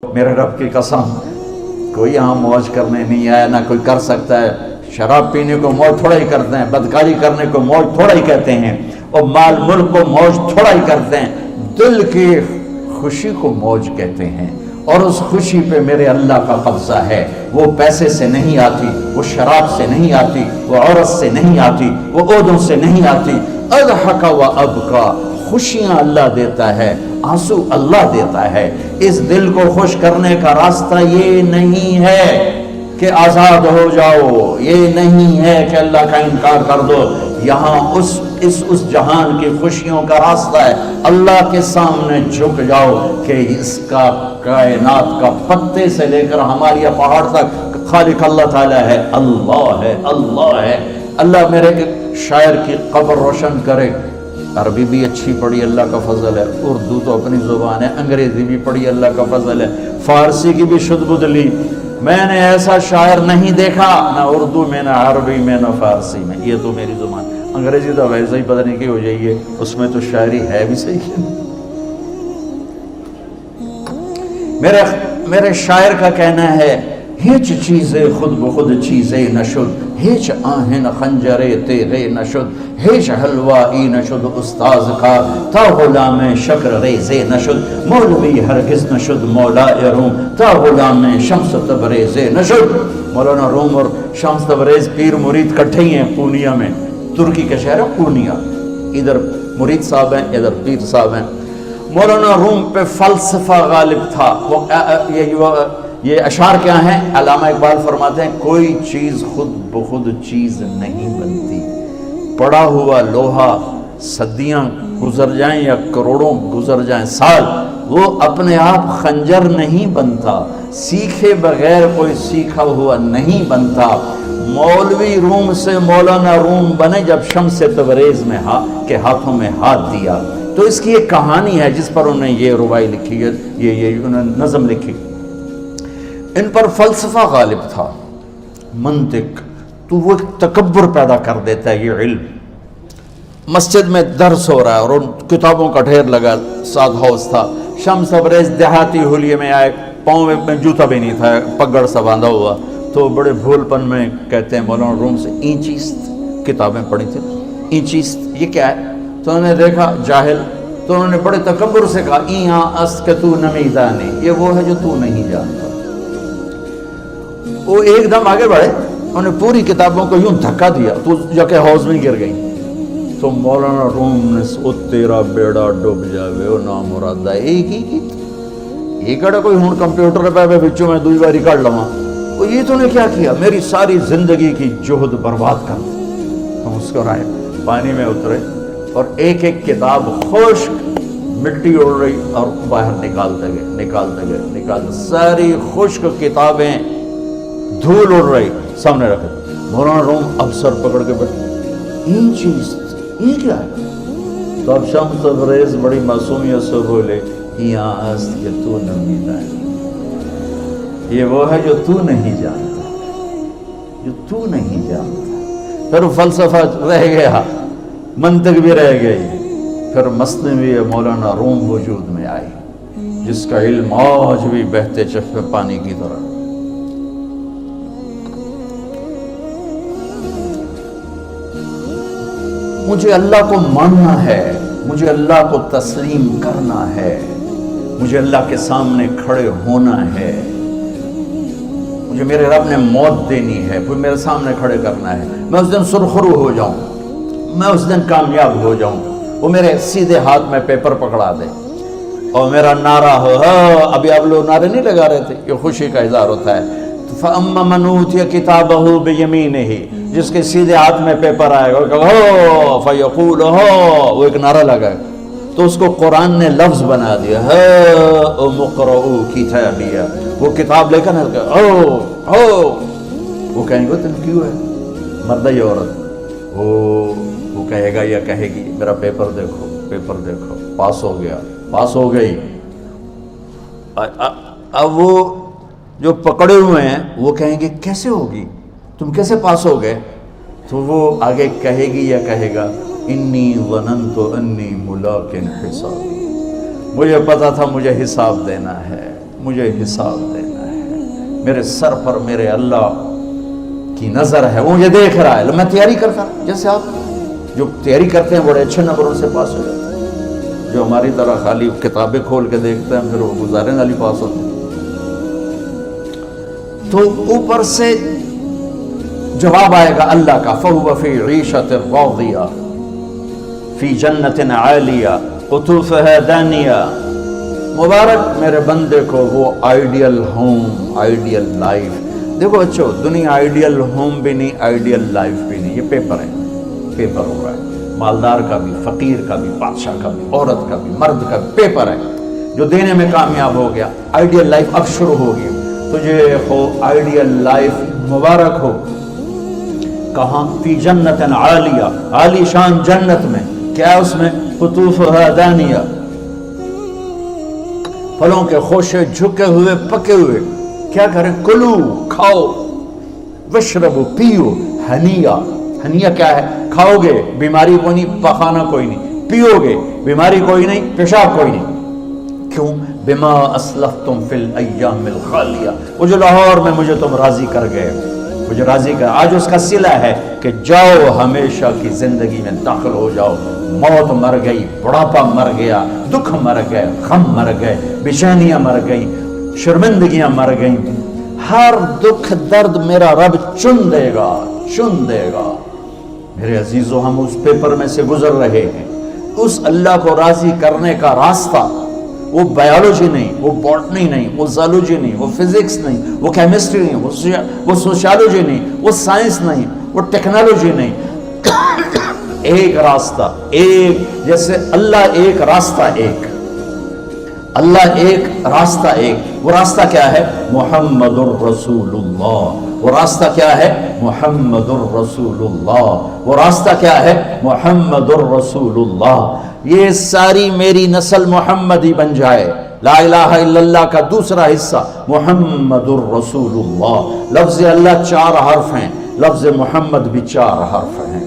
میرے رب کی قسم کوئی یہاں موج کرنے نہیں آیا، نہ کوئی کر سکتا ہے۔ شراب پینے کو موج تھوڑا ہی کرتے ہیں، بدکاری کرنے کو موج تھوڑا ہی کہتے ہیں، اور مال ملک کو موج تھوڑا ہی کرتے ہیں۔ دل کی خوشی کو موج کہتے ہیں، اور اس خوشی پہ میرے اللہ کا قبضہ ہے۔ وہ پیسے سے نہیں آتی، وہ شراب سے نہیں آتی، وہ عورت سے نہیں آتی، وہ عہدوں سے نہیں آتی۔ اضحک و ابکا، خوشیاں اللہ دیتا ہے، آنسو اللہ دیتا ہے۔ اس دل کو خوش کرنے کا راستہ یہ نہیں ہے کہ آزاد ہو جاؤ، یہ نہیں ہے کہ اللہ کا انکار کر دو۔ یہاں اس جہان کی خوشیوں کا راستہ ہے، اللہ کے سامنے جھک جاؤ کہ اس کا کائنات کا پتے سے لے کر ہمارے پہاڑ تک خالق اللہ تعالیٰ ہے، اللہ ہے، اللہ ہے۔ اللہ میرے شاعر کی قبر روشن کرے۔ عربی بھی اچھی پڑھی، اللہ کا فضل ہے، اردو تو اپنی زبان ہے، انگریزی بھی پڑھی، اللہ کا فضل ہے، فارسی کی بھی شد بد لی۔ میں نے ایسا شاعر نہیں دیکھا، نہ اردو میں، نہ عربی میں، نہ فارسی میں، یہ تو میری زبان۔ انگریزی تو ویسے ہی پتہ نہیں کی ہو جائیے، اس میں تو شاعری ہے بھی صحیح ہے۔ میرے شاعر کا کہنا ہے، ہیچ چیزیں خود بخود چیزیں نشد، ہیچ آہن خنجرے تیغے نشد، ہیچ حلوائی نشد استاذ کا، تا غلام شکر ریزے نشد، مولوی ہرگز نشد مولا روم، تا غلام شمس تبریز نشد۔ مولانا روم اور شمس تبریز پیر مرید کٹھے ہی ہیں پونیا میں، ترکی کا شہر ہے پونیا، ادھر مرید صاحب ہیں، ادھر پیر صاحب ہیں۔ مولانا روم پہ فلسفہ غالب تھا۔ یہ اشعار کیا ہیں؟ علامہ اقبال فرماتے ہیں، کوئی چیز خود بخود چیز نہیں بنتی، پڑا ہوا لوہا صدیاں گزر جائیں یا کروڑوں گزر جائیں سال، وہ اپنے آپ خنجر نہیں بنتا، سیکھے بغیر کوئی سیکھا ہوا نہیں بنتا۔ مولوی روم سے مولانا روم بنے جب شمس تبریز میں کے ہاتھوں میں ہاتھ دیا۔ تو اس کی ایک کہانی ہے جس پر انہوں نے یہ ربائی لکھی ہے، یہ انہوں نے نظم لکھی۔ ان پر فلسفہ غالب تھا، منطق، تو وہ تکبر پیدا کر دیتا ہے یہ علم۔ مسجد میں درس ہو رہا ہے اور ان کتابوں کا ڈھیر لگا، ساتھ ہاؤس تھا۔ شمس تبریز دیہاتی حلیے میں آئے، پاؤں میں جوتا بھی نہیں تھا، پگڑ سا باندھا ہوا، تو بڑے بھول پن میں کہتے ہیں مولانا روم سے، اینچیست کتابیں پڑھی تھی، اینچیست یہ کیا ہے؟ تو انہوں نے دیکھا جاہل، تو انہوں نے بڑے تکبر سے کہا، ایہاں است کہ تو نمیدانی، یہ وہ ہے جو تو نہیں جانتا۔ وہ ایک دم آگے بڑھے، انہوں نے پوری کتابوں کو یوں دھکا دیا تو جا کے حوض میں گر گئی۔ تو مولانا روم نے او تیرا بیڑا ڈوب جاوے او نامرادہ، ایک ہی کی یہ کڑا کوئی ہون کمپیوٹر پہ بچوں میں دوئی باری کر لواں، یہ تو نے کیا کیا، میری ساری زندگی کی جہد برباد کر دی۔ ہم مسکرائے، پانی میں اترے اور ایک ایک کتاب خشک مٹی اڑ رہی اور باہر نکالتے گئے، ساری خشک کتابیں دھول اڑ رہی سامنے رکھے۔ مولانا روم اب سر پکڑ کے بیٹھے، این چیز یہ کیا ہے؟ تو اب شمس تبریز بڑی معصومیت سے بولے، یہاں است کہ تو نمیدانی، یہ وہ ہے جو تو نہیں جانتا، جو تو نہیں جانتا۔ پھر فلسفہ رہ گیا، منطق بھی رہ گئی، پھر مثنوی مولانا روم وجود میں آئی، جس کا علم آج بھی بہتے چشمے پانی کی طرح۔ مجھے اللہ کو ماننا ہے، مجھے اللہ کو تسلیم کرنا ہے، مجھے اللہ کے سامنے کھڑے ہونا ہے، مجھے میرے رب نے موت دینی ہے، پھر میرے سامنے کھڑے کرنا ہے، میں اس دن سرخرو ہو جاؤں، میں اس دن کامیاب ہو جاؤں، وہ میرے سیدھے ہاتھ میں پیپر پکڑا دے اور میرا نعرہ ہو۔ ابھی آپ لوگ نعرے نہیں لگا رہے تھے، یہ خوشی کا اظہار ہوتا ہے۔ فَأَمَّا مَنْ أُوتِيَ كِتَابَهُ بِيَمِينِهِ، جس کے سیدھے ہاتھ میں پیپر آئے گا، فَيَقُولُ وہ ایک نعرہ لگائے، تو اس کو قرآن نے لفظ بنا دیا، هَاؤْمُ اقْرَءُوا كِتَابِيَهْ، وہ کتاب لے کر وہ کہیں گے تم کیوں ہے، مرد یا عورت، وہ کہے گا یا کہے گی، میرا پیپر دیکھو، پیپر دیکھو، پاس ہو گیا، پاس ہو گئی۔ اب وہ جو پکڑے ہوئے ہیں وہ کہیں گے کیسے ہوگی، تم کیسے پاس ہو گئے؟ تو وہ آگے کہے گی یا کہے گا، انی ظننت انی ملاق حسابی، مجھے پتا تھا مجھے حساب دینا ہے، مجھے حساب دینا ہے، میرے سر پر میرے اللہ کی نظر ہے، وہ مجھے دیکھ رہا ہے. میں تیاری کرتا ہوں، جیسے آپ جو تیاری کرتے ہیں بڑے اچھے نمبروں سے پاس ہو جاتے ہیں، جو ہماری طرح خالی کتابیں کھول کے دیکھتے ہیں پھر وہ گزارنے والی پاس ہوتے ہیں. تو اوپر سے جواب آئے گا اللہ کا، فَهُوَ فِي عِيشَةٍ رَاضِيَةٍ فِي جَنَّةٍ عَالِيَةٍ قُطُوفُهَا دَانِيَةٌ. مبارک میرے بندے کو وہ آئیڈیل ہوم، آئیڈیل لائف. دیکھو اچھو، دنیا آئیڈیل ہوم بھی نہیں، آئیڈیل لائف بھی نہیں، یہ پیپر ہے، پیپر ہو رہا ہے. مالدار کا بھی، فقیر کا بھی، بادشاہ کا بھی، عورت کا بھی، مرد کا بھی پیپر ہے. جو دینے میں کامیاب ہو گیا، آئیڈیل لائف اب شروع ہوگی. تجھے ہو آئیڈیل لائف مبارک ہو. کہاں؟ فی جنت عالیہ، عالی شان جنت میں. کیا اس میں؟ قطوفها دانیہ، پھلوں کے خوشے جھکے ہوئے پکے ہوئے. کیا کریں؟ کلو، کھاؤ، وشربو، پیو، ہنیا. ہنیا کیا ہے؟ کھاؤ گے بیماری کوئی نہیں، پخانا کوئی نہیں، پیو گے بیماری کوئی نہیں، پیشاب کوئی نہیں. کیوں؟ بما اسلفتم فی الایام الخالیہ. وہ جو لاہور میں مجھے تم راضی کر گئے، مجھے راضی کر، آج اس کا صلہ ہے کہ جاؤ ہمیشہ کی زندگی میں داخل ہو جاؤ. موت مر گئی، بڑھاپا مر گیا، دکھ مر گئے، غم مر گئے، بے-چینیاں مر گئیں، شرمندگیاں مر گئیں. ہر دکھ درد میرا رب چن دے گا، چن دے گا. میرے عزیزو، ہم اس پیپر میں سے گزر رہے ہیں. اس اللہ کو راضی کرنے کا راستہ وہ بایولوجی نہیں، وہ باٹنی نہیں، وہ زالوجی نہیں، وہ فزکس نہیں، وہ کیمسٹری نہیں، وہ سوشیالوجی نہیں، وہ سائنس نہیں، وہ ٹیکنالوجی نہیں. ایک راستہ، ایک، جیسے اللہ ایک، راستہ ایک. اللہ ایک، راستہ ایک. وہ راستہ کیا ہے؟ محمد الرسول اللہ. وہ راستہ کیا ہے؟ محمد الرسول اللہ. وہ راستہ کیا ہے؟ محمد الرسول اللہ. یہ ساری میری نسل محمدی بن جائے. لا الہ الا اللہ کا دوسرا حصہ محمد الرسول اللہ. لفظ اللہ 4 حرف ہیں، لفظ محمد بھی 4 حرف ہیں.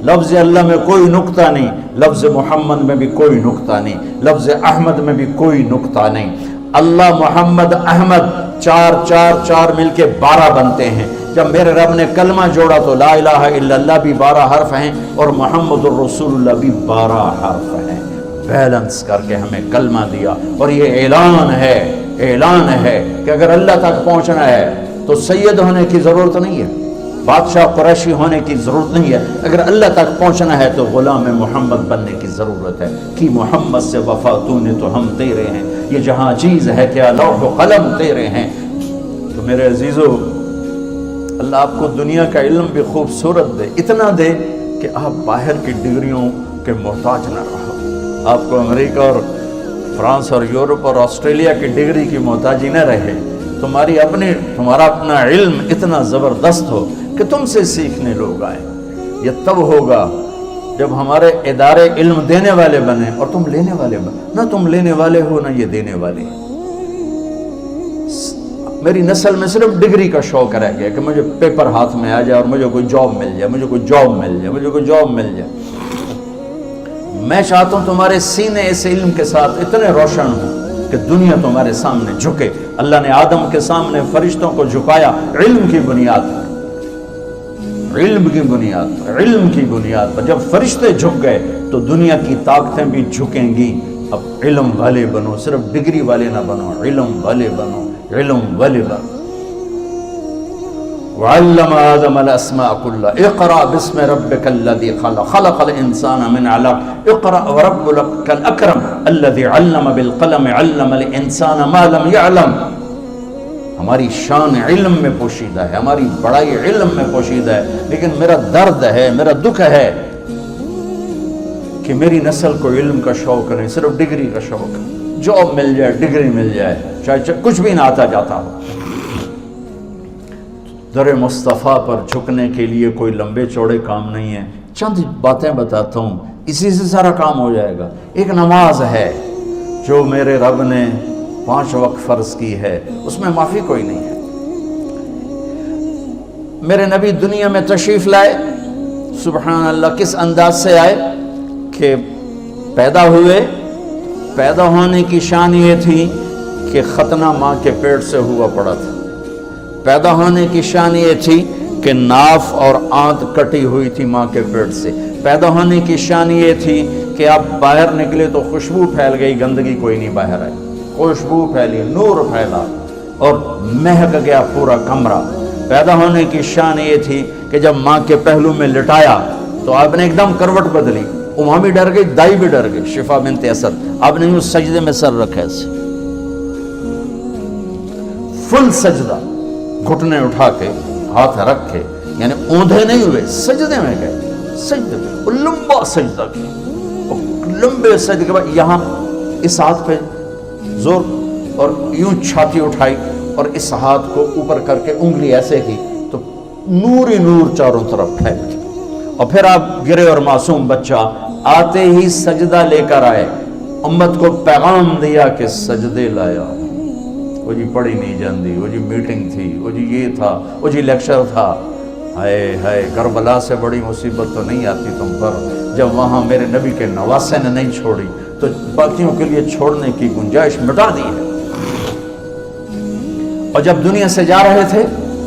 لفظ اللہ میں کوئی نقطہ نہیں، لفظ محمد میں بھی کوئی نقطہ نہیں، لفظ احمد میں بھی کوئی نقطہ نہیں. اللہ، محمد، احمد، 4 مل کے 12 بنتے ہیں. جب میرے رب نے کلمہ جوڑا تو لا الہ الا اللہ بھی 12 حرف ہیں اور محمد الرسول اللہ بھی 12 حرف ہیں. بیلنس کر کے ہمیں کلمہ دیا. اور یہ اعلان ہے کہ اگر اللہ تک پہنچنا ہے تو سید ہونے کی ضرورت نہیں ہے، بادشاہ قریشی ہونے کی ضرورت نہیں ہے. اگر اللہ تک پہنچنا ہے تو غلام محمد بننے کی ضرورت ہے. کہ محمد سے وفا تو نے تو ہم تیرے ہیں، یہ جہاں چیز ہے کیا لوح و قلم تیرے ہیں. تو میرے عزیزو، اللہ آپ کو دنیا کا علم بھی خوبصورت دے، اتنا دے کہ آپ باہر کی ڈگریوں کے محتاج نہ رہو. آپ کو امریکہ اور فرانس اور یورپ اور آسٹریلیا کی ڈگری کی محتاجی نہ رہے. تمہارا اپنا علم اتنا زبردست ہو کہ تم سے سیکھنے لوگ آئیں. یہ تب ہوگا جب ہمارے ادارے علم دینے والے بنے اور تم لینے والے بنے. نہ تم لینے والے ہو نہ یہ دینے والے. میری نسل میں صرف ڈگری کا شوق رہ گیا کہ مجھے پیپر ہاتھ میں آ جائے اور مجھے کوئی جاب مل جائے، مجھے کوئی جاب مل جائے. میں چاہتا ہوں تمہارے سینے اس علم کے ساتھ اتنے روشن ہوں کہ دنیا تمہارے سامنے جھکے. اللہ نے آدم کے سامنے فرشتوں کو جھکایا علم کی بنیاد پر. علم کی بنیاد پر جب فرشتے جھک گئے تو دنیا کی طاقتیں بھی جھکیں گی. اب علم والے بنو، صرف ڈگری والے نہ بنو، علم والے بنو. وعلم آدم الاسماء كلها اقرأ باسم ربك الذي خلق الانسان من علق اقرأ وربك الاكرم الذي علم بالقلم علم الانسان ما لم يعلم. ہماری شان علم میں پوشیدہ ہے، ہماری بڑائی علم میں پوشیدہ ہے. لیکن میرا درد ہے، میرا دکھ ہے کہ میری نسل کو علم کا شوق نہیں، صرف ڈگری کا شوق ہے. جاب مل جائے، ڈگری مل جائے، چاہے کچھ بھی نہ آتا جاتا ہو. در مصطفیٰ پر جھکنے کے لیے کوئی لمبے چوڑے کام نہیں ہیں. چند باتیں بتاتا ہوں، اسی سے سارا کام ہو جائے گا. ایک نماز ہے جو میرے رب نے 5 وقت فرض کی ہے، اس میں معافی کوئی نہیں ہے. میرے نبی دنیا میں تشریف لائے، سبحان اللہ، کس انداز سے آئے کہ پیدا ہوئے. پیدا ہونے کی شان یہ تھی کہ کہ ختنہ ماں کے پیٹ سے ہوا پڑا تھا. پیدا ہونے کی شان یہ تھی کہ ناف اور آنت کٹی ہوئی تھی ماں کے پیٹ سے. پیدا ہونے کی شان یہ تھی کہ آپ باہر نکلے تو خوشبو پھیل گئی, گندگی کوئی نہیں باہر آئی, خوشبو پھیلی, نور پھیلا اور مہک گیا پورا کمرہ. پیدا ہونے کی شان یہ تھی کہ جب ماں کے پہلو میں لٹایا تو آپ نے ایک دم کروٹ بدلی. اماں بھی ڈر گئی, دائی بھی ڈر گئی, شفا بنت اسد. آپ نے یوں سجدے میں سر رکھا ایسے, فل سجدہ, گھٹنے اٹھا کے ہاتھ رکھ کے, یعنی اوندھے نہیں ہوئے, سجدے میں گئے, سجدے میں, اور لمبا سجدہ کیا. اور لمبے سجدے کے بعد یہاں اس ہاتھ پہ زور اور یوں چھاتی اٹھائی اور اس ہاتھ کو اوپر کر کے انگلی ایسے کی تو نور ہی نور چاروں طرف پھیل گیا. اور پھر آپ گرے اور معصوم بچہ آتے ہی سجدہ لے کر آئے, امت کو پیغام دیا کہ سجدے لایا. وہ جی پڑھی نہیں جاندی, وہ جی میٹنگ تھی, وہ جی یہ تھا, وہ جی لیکچر تھا. ہائے ہائے, کربلا سے بڑی مصیبت تو نہیں آتی تم پر جب وہاں میرے نبی کے نواسے نے نہیں چھوڑی تو باقیوں کے لیے چھوڑنے کی گنجائش مٹا دی ہے. اور جب دنیا سے جا رہے تھے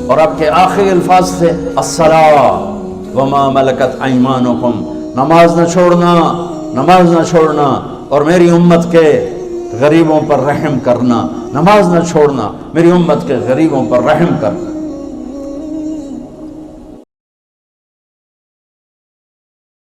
اور آپ کے آخری الفاظ تھے الصلاۃ وما ملکت ایمانکم, نماز نہ چھوڑنا, نماز نہ چھوڑنا, اور میری امت کے غریبوں پر رحم کرنا, نماز نہ چھوڑنا, میری امت کے غریبوں پر رحم کرنا.